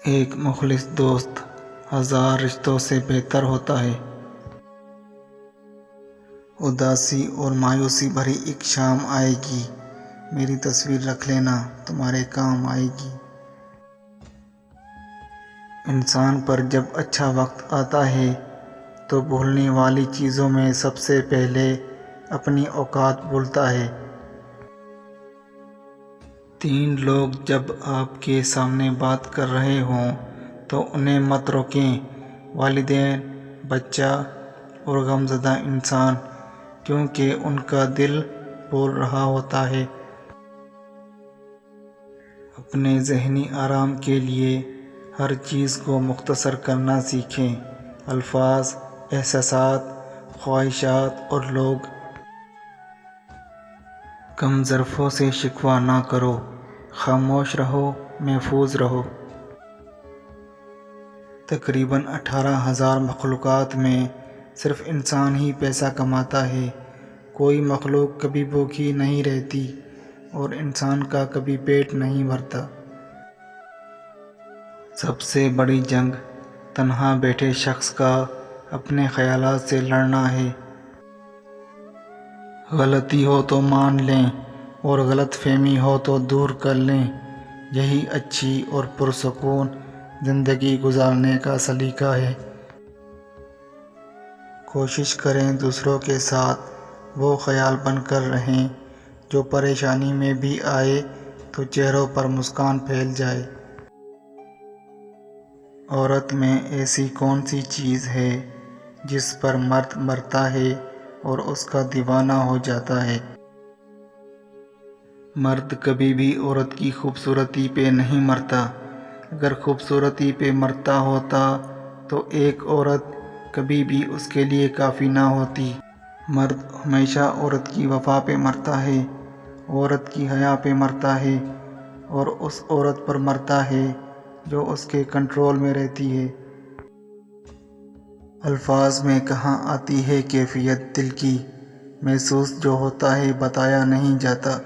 ایک مخلص دوست 1000 رشتوں سے بہتر ہوتا ہے۔ اداسی اور مایوسی بھری ایک شام آئے گی، میری تصویر رکھ لینا، تمہارے کام آئے گی۔ انسان پر جب اچھا وقت آتا ہے تو بھولنے والی چیزوں میں سب سے پہلے اپنی اوقات بھولتا ہے۔ 3 لوگ جب آپ کے سامنے بات کر رہے ہوں تو انہیں مت روکیں، والدین، بچہ اور غمزدہ انسان، کیونکہ ان کا دل بول رہا ہوتا ہے۔ اپنے ذہنی آرام کے لیے ہر چیز کو مختصر کرنا سیکھیں، الفاظ، احساسات، خواہشات اور لوگ۔ کم ظرفوں سے شکوہ نہ کرو، خاموش رہو، محفوظ رہو۔ تقریباً 18,000 مخلوقات میں صرف انسان ہی پیسہ کماتا ہے۔ کوئی مخلوق کبھی بھوکی نہیں رہتی اور انسان کا کبھی پیٹ نہیں بھرتا۔ سب سے بڑی جنگ تنہا بیٹھے شخص کا اپنے خیالات سے لڑنا ہے۔ غلطی ہو تو مان لیں اور غلط فہمی ہو تو دور کر لیں، یہی اچھی اور پرسکون زندگی گزارنے کا سلیقہ ہے۔ کوشش کریں دوسروں کے ساتھ وہ خیال بن کر رہیں جو پریشانی میں بھی آئے تو چہروں پر مسکان پھیل جائے۔ عورت میں ایسی کون سی چیز ہے جس پر مرد مرتا ہے اور اس کا دیوانہ ہو جاتا ہے؟ مرد کبھی بھی عورت کی خوبصورتی پہ نہیں مرتا۔ اگر خوبصورتی پہ مرتا ہوتا تو ایک عورت کبھی بھی اس کے لیے کافی نہ ہوتی۔ مرد ہمیشہ عورت کی وفا پہ مرتا ہے، عورت کی حیا پہ مرتا ہے اور اس عورت پر مرتا ہے جو اس کے کنٹرول میں رہتی ہے۔ الفاظ میں کہاں آتی ہے کیفیت دل کی، محسوس جو ہوتا ہے بتایا نہیں جاتا۔